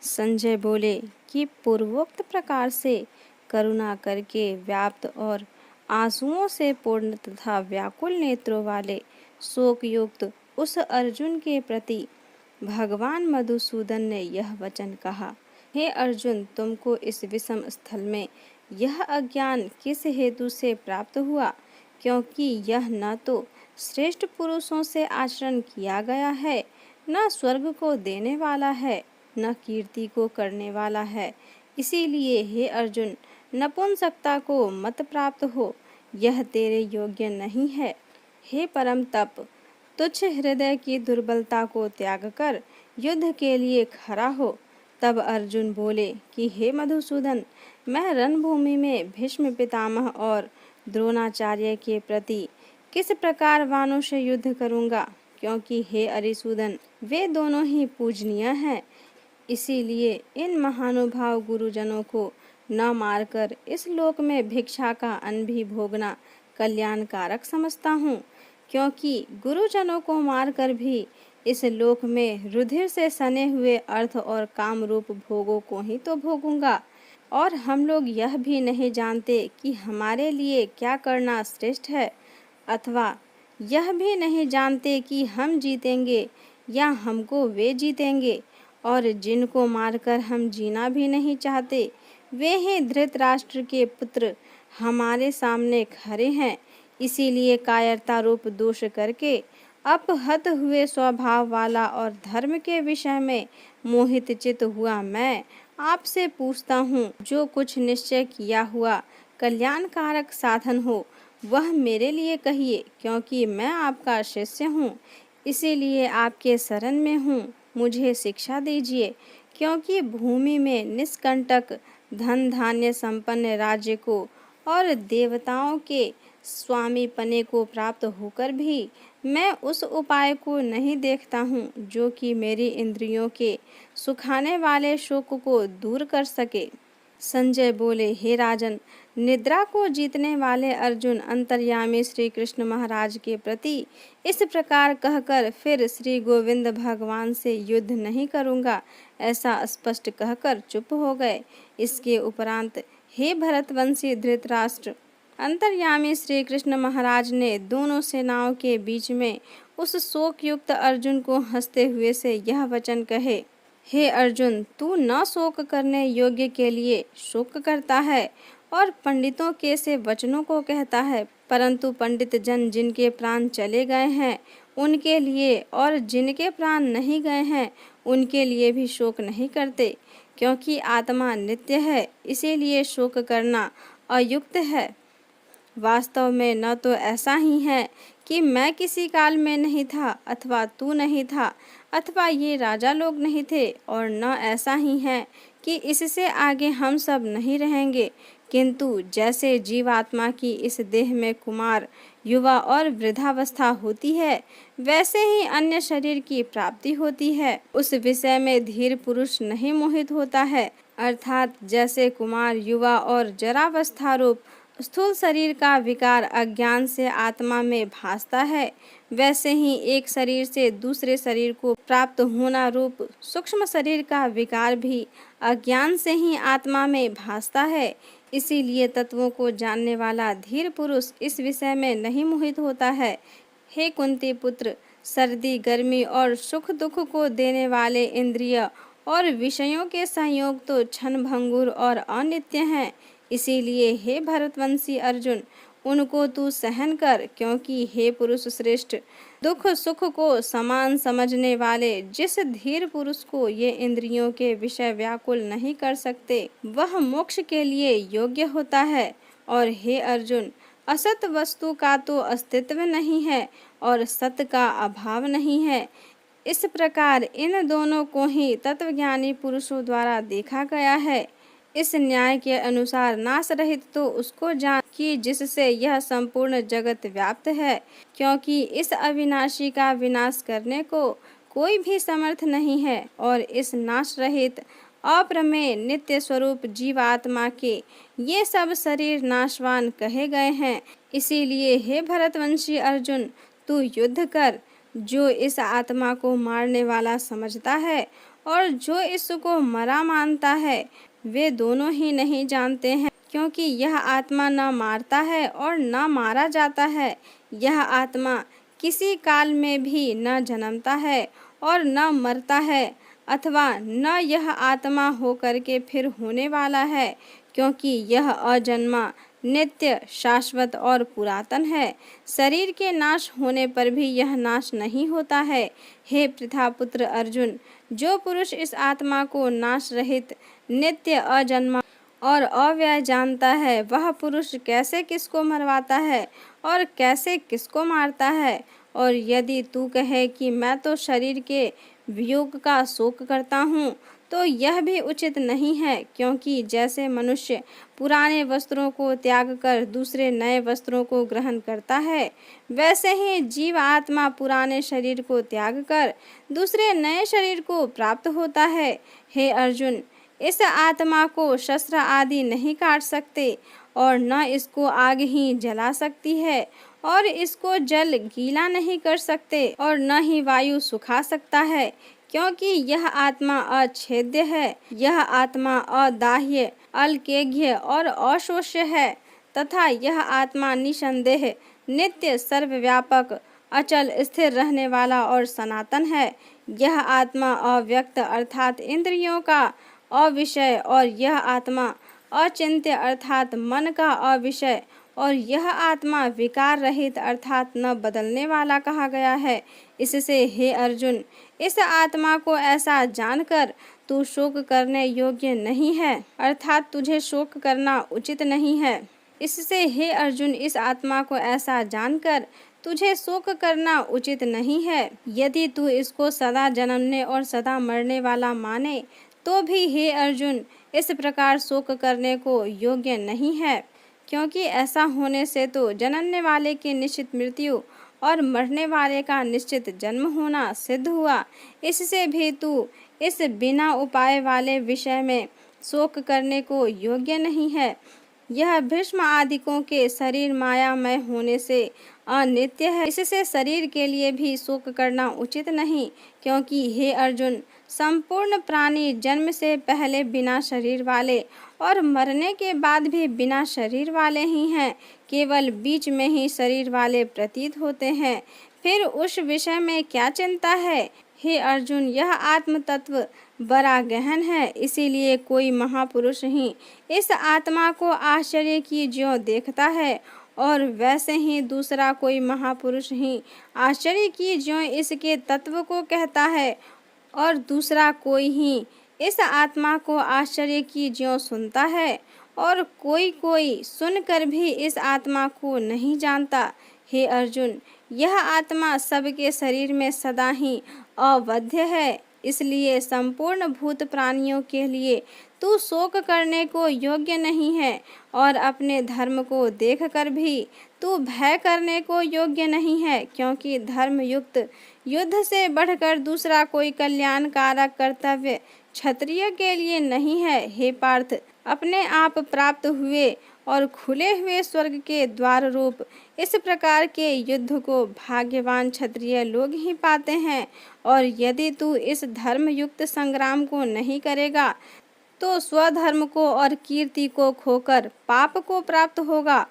संजय बोले कि पूर्वोक्त प्रकार से करुणा करके व्याप्त और आंसुओं से पूर्ण तथा व्याकुल नेत्रों वाले शोकयुक्त उस अर्जुन के प्रति भगवान मधुसूदन ने यह वचन कहा। हे अर्जुन, तुमको इस विषम स्थल में यह अज्ञान किस हेतु से प्राप्त हुआ? क्योंकि यह न तो श्रेष्ठ पुरुषों से आचरण किया गया है, न स्वर्ग को देने वाला है, न कीर्ति को करने वाला है। इसीलिए हे अर्जुन, नपुंसकता को मत प्राप्त हो, यह तेरे योग्य नहीं है। हे परम तप, तुच्छ हृदय की दुर्बलता को त्याग कर युद्ध के लिए खड़ा हो। तब अर्जुन बोले कि हे मधुसूदन, मैं रणभूमि में भीष्म पितामह और द्रोणाचार्य के प्रति किस प्रकार वानों से युद्ध करूंगा? क्योंकि हे अरिसूदन, वे दोनों ही पूजनीय हैं। इसीलिए इन महानुभाव गुरुजनों को न मारकर इस लोक में भिक्षा का अन्न भी भोगना कल्याणकारक समझता हूँ। क्योंकि गुरुजनों को मारकर भी इस लोक में रुधिर से सने हुए अर्थ और काम रूप भोगों को ही तो भोगूंगा। और हम लोग यह भी नहीं जानते कि हमारे लिए क्या करना श्रेष्ठ है, अथवा यह भी नहीं जानते कि हम जीतेंगे या हमको वे जीतेंगे। और जिनको मारकर हम जीना भी नहीं चाहते, वे ही धृतराष्ट्र के पुत्र हमारे सामने खड़े हैं। इसीलिए कायरता रूप दोष करके अपहत हुए स्वभाव वाला और धर्म के विषय में मोहित चित हुआ मैं आपसे पूछता हूँ, जो कुछ निश्चय किया हुआ कल्याणकारक साधन हो वह मेरे लिए कहिए। क्योंकि मैं आपका शिष्य हूँ, इसीलिए आपके शरण में हूँ, मुझे शिक्षा दीजिए। क्योंकि भूमि में निष्कंटक धन धान्य संपन्न राज्य को और देवताओं के स्वामी पने को प्राप्त होकर भी मैं उस उपाय को नहीं देखता हूँ जो कि मेरी इंद्रियों के सुखाने वाले शोक को दूर कर सके। संजय बोले, हे राजन, निद्रा को जीतने वाले अर्जुन अंतर्यामी श्री कृष्ण महाराज के प्रति इस प्रकार कहकर फिर श्री गोविंद भगवान से युद्ध नहीं करूँगा ऐसा स्पष्ट कहकर चुप हो गए। इसके उपरांत हे भरतवंशी धृतराष्ट्र, अंतर्यामी श्री कृष्ण महाराज ने दोनों सेनाओं के बीच में उस शोक युक्त अर्जुन को हंसते हुए से यह वचन कहे। हे अर्जुन, तू न शोक करने योग्य के लिए शोक करता है और पंडितों के से वचनों को कहता है, परंतु पंडित जन जिनके प्राण चले गए हैं उनके लिए और जिनके प्राण नहीं गए हैं उनके लिए भी शोक नहीं करते। क्योंकि आत्मा नित्य है, इसीलिए शोक करना अयुक्त है। वास्तव में न तो ऐसा ही है कि मैं किसी काल में नहीं था, अथवा तू नहीं था, अथवा ये राजा लोग नहीं थे, और न ऐसा ही है कि इससे आगे हम सब नहीं रहेंगे। किंतु जैसे जीवात्मा की इस देह में कुमार, युवा और वृद्धावस्था होती है, वैसे ही अन्य शरीर की प्राप्ति होती है। उस विषय में धीर पुरुष नहीं मोहित होता है। अर्थात जैसे कुमार, युवा और जरावस्था रूप स्थूल शरीर का विकार अज्ञान से आत्मा में भासता है, वैसे ही एक शरीर से दूसरे शरीर को प्राप्त होना रूप सूक्ष्म शरीर का विकार भी अज्ञान से ही आत्मा में भासता है। इसीलिए तत्वों को जानने वाला धीर पुरुष इस विषय में नहीं मोहित होता है। हे कुंती पुत्र, सर्दी गर्मी और सुख दुख को देने वाले इंद्रिय और विषयों के संयोग तो क्षण भंगुर और अनित्य हैं। इसीलिए हे भरतवंशी अर्जुन, उनको तू सहन कर। क्योंकि हे पुरुष श्रेष्ठ, दुख सुख को समान समझने वाले जिस धीर पुरुष को ये इंद्रियों के विषय व्याकुल नहीं कर सकते, वह मोक्ष के लिए योग्य होता है। और हे अर्जुन, असत वस्तु का तो अस्तित्व नहीं है और सत का अभाव नहीं है। इस प्रकार इन दोनों को ही तत्वज्ञानी पुरुषों द्वारा देखा गया है। इस न्याय के अनुसार नाश रहित तो उसको जान कि जिससे यह संपूर्ण जगत व्याप्त है। क्योंकि इस अविनाशी का विनाश करने को कोई भी समर्थ नहीं है। और इस नाश रहित अप्रमेय नित्य स्वरूप जीवात्मा के ये सब शरीर नाशवान कहे गए हैं। इसीलिए हे भरतवंशी अर्जुन, तू युद्ध कर। जो इस आत्मा को मारने वाला समझता है और जो इसको मरा मानता है वे दोनों ही नहीं जानते हैं, क्योंकि यह आत्मा न मारता है और न मारा जाता है। यह आत्मा किसी काल में भी न जन्मता है और न मरता है, अथवा न यह आत्मा होकर के फिर होने वाला है, क्योंकि यह अजन्मा, नित्य, शाश्वत और पुरातन है। शरीर के नाश होने पर भी यह नाश नहीं होता है। हे पृथापुत्र अर्जुन, जो पुरुष इस आत्मा को नाश रहित, नित्य, अजन्मा और अव्यय जानता है, वह पुरुष कैसे किसको मरवाता है और कैसे किसको मारता है। और यदि तू कहे कि मैं तो शरीर के वियोग का शोक करता हूँ, तो यह भी उचित नहीं है, क्योंकि जैसे मनुष्य पुराने वस्त्रों को त्याग कर दूसरे नए वस्त्रों को ग्रहण करता है, वैसे ही जीव आत्मा पुराने शरीर को त्याग कर दूसरे नए शरीर को प्राप्त होता है। हे अर्जुन, इस आत्मा को शस्त्र आदि नहीं काट सकते और न इसको आग ही जला सकती है और इसको जल गीला नहीं कर सकते और न ही वायु सुखा सकता है, क्योंकि यह आत्मा अछेद्य है। यह आत्मा अदाह्य, अल्केघ्य और अशोष्य है तथा यह आत्मा निसंदेह, नित्य, सर्वव्यापक, अचल, स्थिर रहने वाला और सनातन है। यह आत्मा अव्यक्त अर्थात इंद्रियों का अविषय और यह आत्मा अचिंत्य अर्थात मन का अविषय और यह आत्मा विकार रहित अर्थात न बदलने वाला कहा गया है। इससे हे अर्जुन, इस आत्मा को ऐसा जानकर तू शोक करने योग्य नहीं है, अर्थात तुझे शोक करना उचित नहीं है। इससे हे अर्जुन, इस आत्मा को ऐसा जानकर तुझे शोक करना उचित नहीं है। यदि तू इसको सदा जन्मने और सदा मरने वाला माने तो भी हे अर्जुन, इस प्रकार शोक करने को योग्य नहीं है, क्योंकि ऐसा होने से तो जनने वाले की निश्चित मृत्यु और मरने वाले का निश्चित जन्म होना सिद्ध हुआ। इससे भी तू इस बिना उपाय वाले विषय में शोक करने को योग्य नहीं है। यह भीष्म आदिकों के शरीर मायामय होने से अनित्य है, इससे शरीर के लिए भी शोक करना उचित नहीं, क्योंकि हे अर्जुन, संपूर्ण प्राणी जन्म से पहले बिना शरीर वाले और मरने के बाद भी बिना शरीर वाले ही हैं, केवल बीच में ही शरीर वाले प्रतीत होते हैं। फिर उस विषय में क्या चिंता है। हे अर्जुन, यह आत्म तत्व बड़ा गहन है, इसीलिए कोई महापुरुष ही इस आत्मा को आश्चर्य की ज्यों देखता है और वैसे ही दूसरा कोई महापुरुष ही आश्चर्य की ज्यों इसके तत्व को कहता है और दूसरा कोई ही इस आत्मा को आश्चर्य की ज्यों सुनता है और कोई कोई सुनकर भी इस आत्मा को नहीं जानता। हे अर्जुन, यह आत्मा सबके शरीर में सदा ही अवध्य है, इसलिए संपूर्ण भूत प्राणियों के लिए तू शोक करने को योग्य नहीं है और अपने धर्म को देखकर भी तू भय करने को योग्य नहीं है, क्योंकि धर्म युक्त युद्ध से बढ़कर दूसरा कोई कल्याणकारक कर्तव्य क्षत्रिय के लिए नहीं है। हे पार्थ, अपने आप प्राप्त हुए और खुले हुए स्वर्ग के द्वार रूप इस प्रकार के युद्ध को भाग्यवान क्षत्रिय लोग ही पाते हैं, और यदि तू इस धर्म युक्त संग्राम को नहीं करेगा तो स्वधर्म को और कीर्ति को खोकर पाप को प्राप्त होगा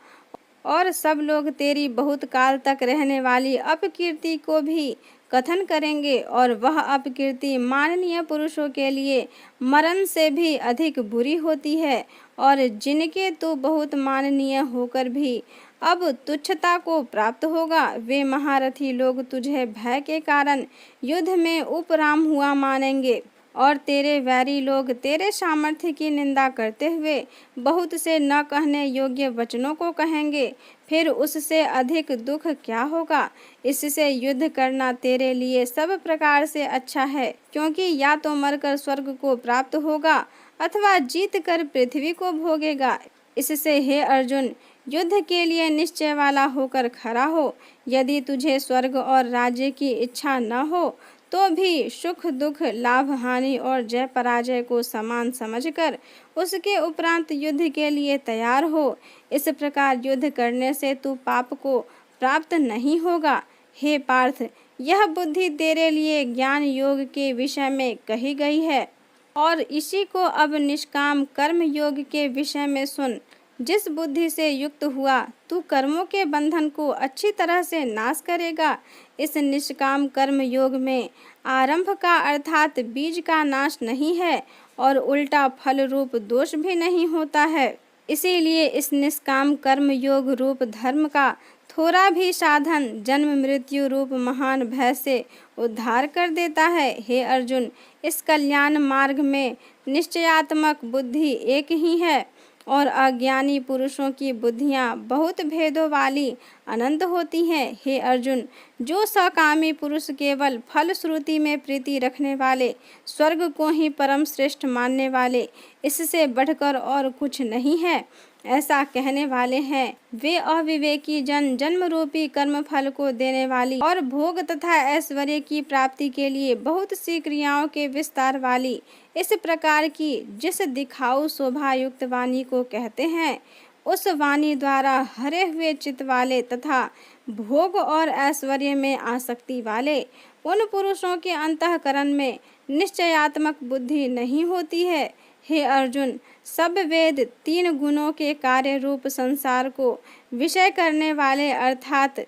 और सब लोग तेरी बहुत काल तक रहने वाली अपकीर्ति को भी कथन करेंगे, और वह अपकीर्ति माननीय पुरुषों के लिए मरण से भी अधिक बुरी होती है, और जिनके तू बहुत माननीय होकर भी अब तुच्छता को प्राप्त होगा, वे महारथी लोग तुझे भय के कारण युद्ध में उपराम हुआ मानेंगे और तेरे वैरी लोग तेरे सामर्थ्य की निंदा करते हुए बहुत से न कहने योग्य वचनों को कहेंगे। फिर उससे अधिक दुख क्या होगा। इससे युद्ध करना तेरे लिए सब प्रकार से अच्छा है, क्योंकि या तो मरकर स्वर्ग को प्राप्त होगा अथवा जीत कर पृथ्वी को भोगेगा। इससे हे अर्जुन, युद्ध के लिए निश्चय वाला होकर खड़ा हो। यदि तुझे स्वर्ग और राज्य की इच्छा न हो तो भी सुख दुख, लाभ हानि और जय पराजय को समान समझकर उसके उपरांत युद्ध के लिए तैयार हो। इस प्रकार युद्ध करने से तू पाप को प्राप्त नहीं होगा। हे पार्थ, यह बुद्धि तेरे लिए ज्ञान योग के विषय में कही गई है और इसी को अब निष्काम कर्म योग के विषय में सुन। जिस बुद्धि से युक्त हुआ तू कर्मों के बंधन को अच्छी तरह से नाश करेगा। इस निष्काम कर्म योग में आरंभ का अर्थात बीज का नाश नहीं है और उल्टा फल रूप दोष भी नहीं होता है। इसीलिए इस निष्काम कर्म योग रूप धर्म का थोड़ा भी साधन जन्म मृत्यु रूप महान भय से उद्धार कर देता है। हे अर्जुन, इस कल्याण मार्ग में निश्चयात्मक बुद्धि एक ही है और अज्ञानी पुरुषों की बुद्धियां बहुत भेदों वाली अनंत होती हैं। हे अर्जुन, जो सकामी पुरुष केवल फल श्रुति में प्रीति रखने वाले, स्वर्ग को ही परम श्रेष्ठ मानने वाले, इससे बढ़कर और कुछ नहीं है, ऐसा कहने वाले हैं, वे अविवेकी जन जन्म रूपी कर्म फल को देने वाली और भोग तथा ऐश्वर्य की प्राप्ति के लिए बहुत सी क्रियाओं के विस्तार वाली इस प्रकार की जिस दिखाऊ शोभा युक्त वाणी को कहते हैं, उस वाणी द्वारा हरे हुए चित्त वाले तथा भोग और ऐश्वर्य में आसक्ति वाले उन पुरुषों के अंतःकरण में निश्चयात्मक बुद्धि नहीं होती है। हे अर्जुन, सब वेद तीन गुणों के कार्य रूप संसार को विषय करने वाले अर्थात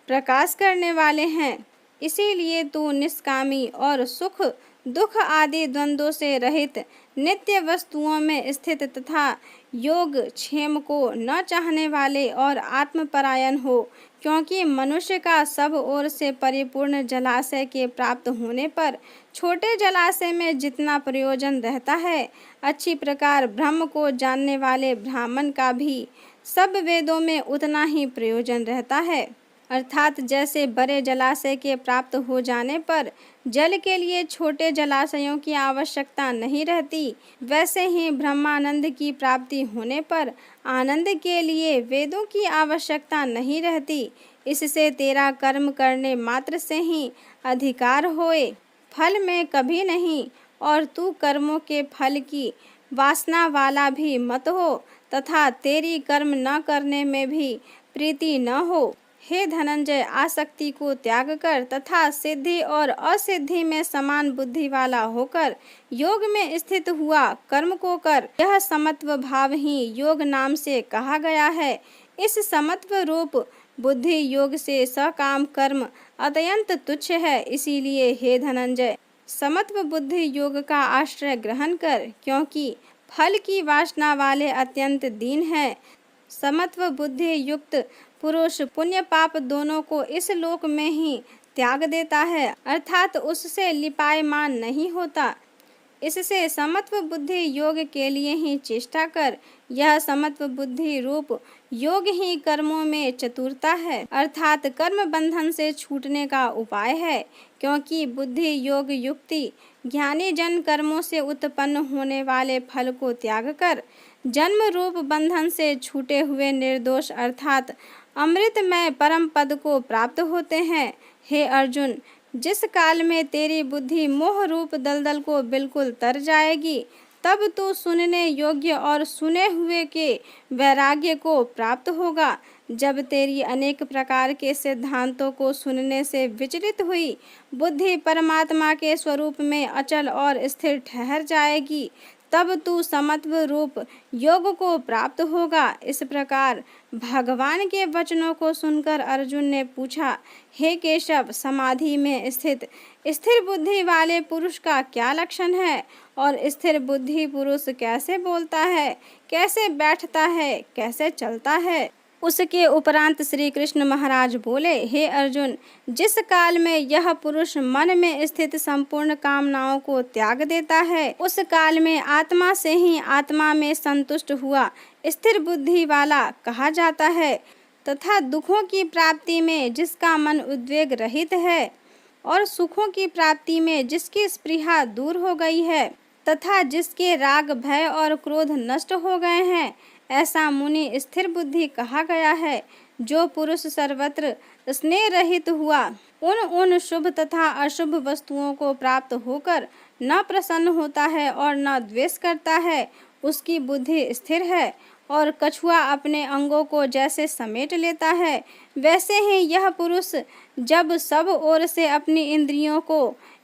प्रकाश करने वाले हैं। इसीलिए तू निष्कामी और सुख दुख आदि द्वंद्वों से रहित नित्य वस्तुओं में स्थित तथा योग क्षेम को न चाहने वाले और आत्मपरायण हो, क्योंकि मनुष्य का सब ओर से परिपूर्ण जलाशय के प्राप्त होने पर छोटे जलाशय में जितना प्रयोजन रहता है, अच्छी प्रकार ब्रह्म को जानने वाले ब्राह्मण का भी सब वेदों में उतना ही प्रयोजन रहता है। अर्थात जैसे बड़े जलाशय के प्राप्त हो जाने पर जल के लिए छोटे जलाशयों की आवश्यकता नहीं रहती, वैसे ही ब्रह्मानंद की प्राप्ति होने पर आनंद के लिए वेदों की आवश्यकता नहीं रहती। इससे तेरा कर्म करने मात्र से ही अधिकार होए, फल में कभी नहीं, और तू कर्मों के फल की वासना वाला भी मत हो तथा तेरी कर्म न करने में भी प्रीति न हो। हे धनंजय, आसक्ति को त्याग कर तथा सिद्धि और असिद्धि में समान बुद्धि वाला होकर योग में स्थित हुआ कर्म को कर। यह समत्व भाव ही योग नाम से कहा गया है। इस समत्व रूप बुद्धि योग से सकाम कर्म अत्यंत तुच्छ है। इसीलिए हे धनंजय, समत्व बुद्धि योग का आश्रय ग्रहण कर, क्योंकि फल की वासना वाले अत्यंत दीन है। समत्व बुद्धि युक्त पुरुष पुण्य पाप दोनों को इस लोक में ही त्याग देता है, अर्थात उससे लिपायमान नहीं होता। इससे समत्व बुद्धि योग के लिए ही चेष्टा कर। यह समत्व बुद्धि रूप योग ही कर्मों में चतुरता है, अर्थात कर्म बंधन से छूटने का उपाय है, क्योंकि बुद्धि योग युक्ति ज्ञानी जन कर्मों से उत्पन्न होने वाले फल को त्याग कर जन्म रूप बंधन से छूटे हुए निर्दोष अर्थात अमृतमय परम पद को प्राप्त होते हैं। हे अर्जुन, जिस काल में तेरी बुद्धि मोह रूप दलदल को बिल्कुल तर जाएगी, तब तू सुनने योग्य और सुने हुए के वैराग्य को प्राप्त होगा। जब तेरी अनेक प्रकार के सिद्धांतों को सुनने से विचलित हुई बुद्धि परमात्मा के स्वरूप में अचल और स्थिर ठहर जाएगी, तब तू समत्व रूप योग को प्राप्त होगा। इस प्रकार भगवान के वचनों को सुनकर अर्जुन ने पूछा, हे केशव, समाधि में स्थित स्थिर बुद्धि वाले पुरुष का क्या लक्षण है और स्थिर बुद्धि पुरुष कैसे बोलता है, कैसे बैठता है, कैसे चलता है? उसके उपरांत श्री कृष्ण महाराज बोले, हे अर्जुन, जिस काल में यह पुरुष मन में स्थित संपूर्ण कामनाओं को त्याग देता है, उस काल में आत्मा से ही आत्मा में संतुष्ट हुआ स्थिर बुद्धि वाला कहा जाता है, तथा दुखों की प्राप्ति में जिसका मन उद्वेग रहित है और सुखों की प्राप्ति में जिसकी स्पृहा दूर हो गई है तथा जिसके राग भय और क्रोध नष्ट हो गए हैं, ऐसा मुनि स्थिर बुद्धि कहा गया है। जो पुरुष सर्वत्र स्नेह रहित हुआ, उन शुभ तथा अशुभ वस्तुओं को प्राप्त होकर न प्रसन्न होता है और न द्वेष करता है, उसकी बुद्धि स्थिर है। और कछुआ अपने अंगों को जैसे समेट लेता है, वैसे ही यह पुरुष जब सब ओर से अपनी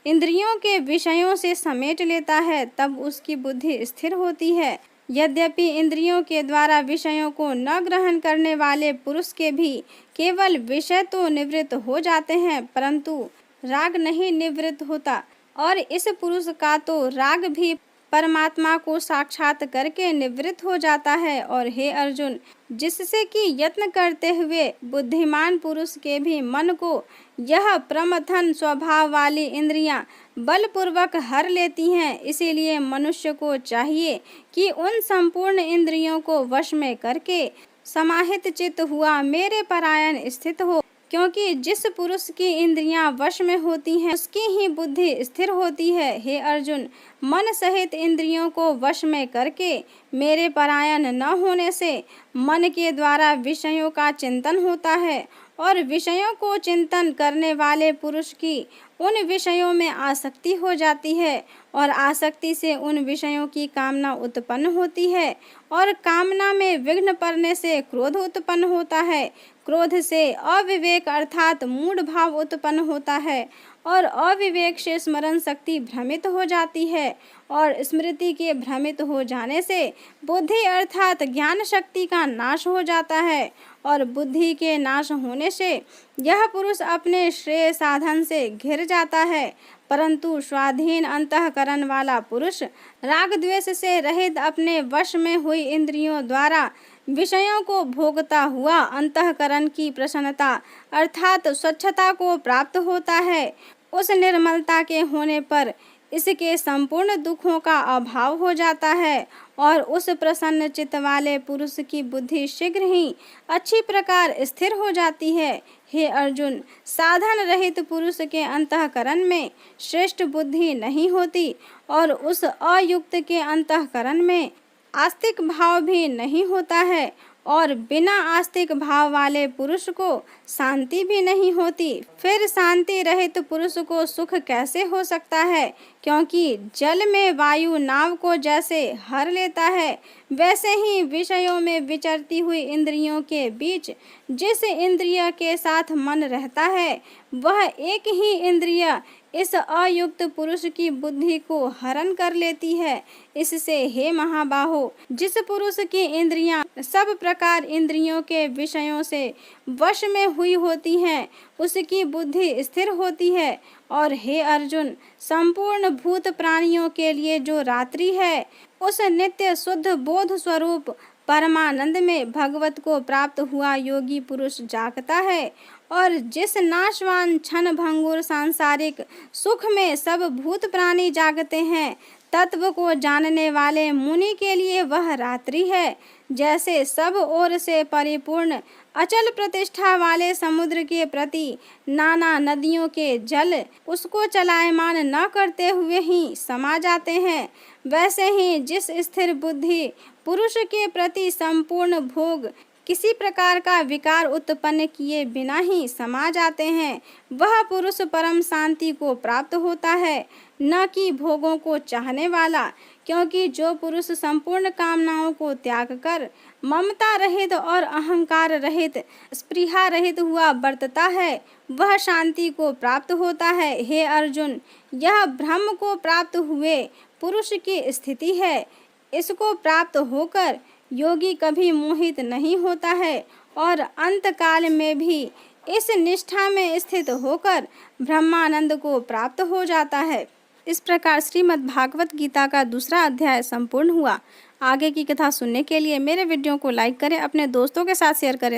इंद्रियों के विषयों से समेट लेता है, तब उसकी बुद्धि स्थिर होती है। यद्यपि इंद्रियों के द्वारा विषयों को न ग्रहण करने वाले पुरुष के भी केवल विषय तो निवृत्त हो जाते हैं, परंतु राग नहीं निवृत्त होता। और इस पुरुष का तो राग भी परमात्मा को साक्षात करके निवृत्त हो जाता है। और हे अर्जुन, जिससे कि यत्न करते हुए बुद्धिमान पुरुष के भी मन को यह प्रमथन स्वभाव वाली इंद्रियां बलपूर्वक हर लेती हैं, इसीलिए मनुष्य को चाहिए कि उन संपूर्ण इंद्रियों को वश में करके समाहित चित्त हुआ मेरे परायण स्थित हो। क्योंकि जिस पुरुष की इंद्रियां वश में होती हैं, उसकी ही बुद्धि स्थिर होती है। हे अर्जुन, मन सहित इंद्रियों को वश में करके मेरे परायण न होने से मन के द्वारा विषयों का चिंतन होता है, और विषयों को चिंतन करने वाले पुरुष की उन विषयों में आसक्ति हो जाती है, और आसक्ति से उन विषयों की कामना उत्पन्न होती है, और कामना में विघ्न पड़ने से क्रोध उत्पन्न होता है। क्रोध से अविवेक अर्थात मूढ़ भाव उत्पन्न होता है, और अविवेक से स्मरण शक्ति भ्रमित हो जाती है, और स्मृति के भ्रमित हो जाने से बुद्धि अर्थात ज्ञान शक्ति का नाश हो जाता है, और बुद्धि के नाश होने से यह पुरुष अपने श्रेय साधन से घिर जाता है। परंतु स्वाधीन अंतःकरण वाला पुरुष राग द्वेष से रहित अपने वश में हुई इंद्रियों द्वारा विषयों को भोगता हुआ अंतःकरण की प्रसन्नता अर्थात स्वच्छता को प्राप्त होता है। उस निर्मलता के होने पर इसके संपूर्ण दुखों का अभाव हो जाता है, और उस प्रसन्न चित्त वाले पुरुष की बुद्धि शीघ्र ही अच्छी प्रकार स्थिर हो जाती है। हे अर्जुन, साधन रहित पुरुष के अंतःकरण में श्रेष्ठ बुद्धि नहीं होती, और उस अयुक्त के अंतःकरण में आस्तिक भाव भी नहीं होता है, और बिना आस्तिक भाव वाले पुरुष को शांति भी नहीं होती। फिर शांति रहित पुरुष को सुख कैसे हो सकता है? क्योंकि जल में वायु नाव को जैसे हर लेता है, वैसे ही विषयों में विचरती हुई इंद्रियों के बीच जिस इंद्रिय के साथ मन रहता है, वह एक ही इंद्रिय इस अयुक्त पुरुष की बुद्धि को हरण कर लेती है। इससे हे महाबाहो, जिस पुरुष की इंद्रियां सब प्रकार इंद्रियों के विषयों से वश में हुई होती हैं, उसकी बुद्धि स्थिर होती है। और हे अर्जुन, संपूर्ण भूत प्राणियों के लिए जो रात्रि है, उस नित्य शुद्ध बोध स्वरूप परमानंद में भगवत को प्राप्त हुआ योगी पुरुष जागता है, और जिस नाशवान क्षण भंगुर सांसारिक सुख में सब भूत प्राणी जागते हैं, तत्व को जानने वाले मुनि के लिए वह रात्रि है। जैसे सब ओर से परिपूर्ण अचल प्रतिष्ठा वाले समुद्र के प्रति नाना नदियों के जल उसको चलायमान न करते हुए ही समा जाते हैं, वैसे ही जिस स्थिर बुद्धि पुरुष के प्रति संपूर्ण भोग किसी प्रकार का विकार उत्पन्न किए बिना ही समा जाते हैं, वह पुरुष परम शांति को प्राप्त होता है, न कि भोगों को चाहने वाला। क्योंकि जो पुरुष संपूर्ण कामनाओं को त्याग कर ममता रहित और अहंकार रहित स्पृहा रहित हुआ बरतता है, वह शांति को प्राप्त होता है। हे अर्जुन, यह ब्रह्म को प्राप्त हुए पुरुष की स्थिति है। इसको प्राप्त होकर योगी कभी मोहित नहीं होता है, और अंत काल में भी इस निष्ठा में स्थित होकर ब्रह्मानंद को प्राप्त हो जाता है। इस प्रकार श्रीमद् भागवत गीता का दूसरा अध्याय संपूर्ण हुआ। आगे की कथा सुनने के लिए मेरे वीडियो को लाइक करें, अपने दोस्तों के साथ शेयर करें।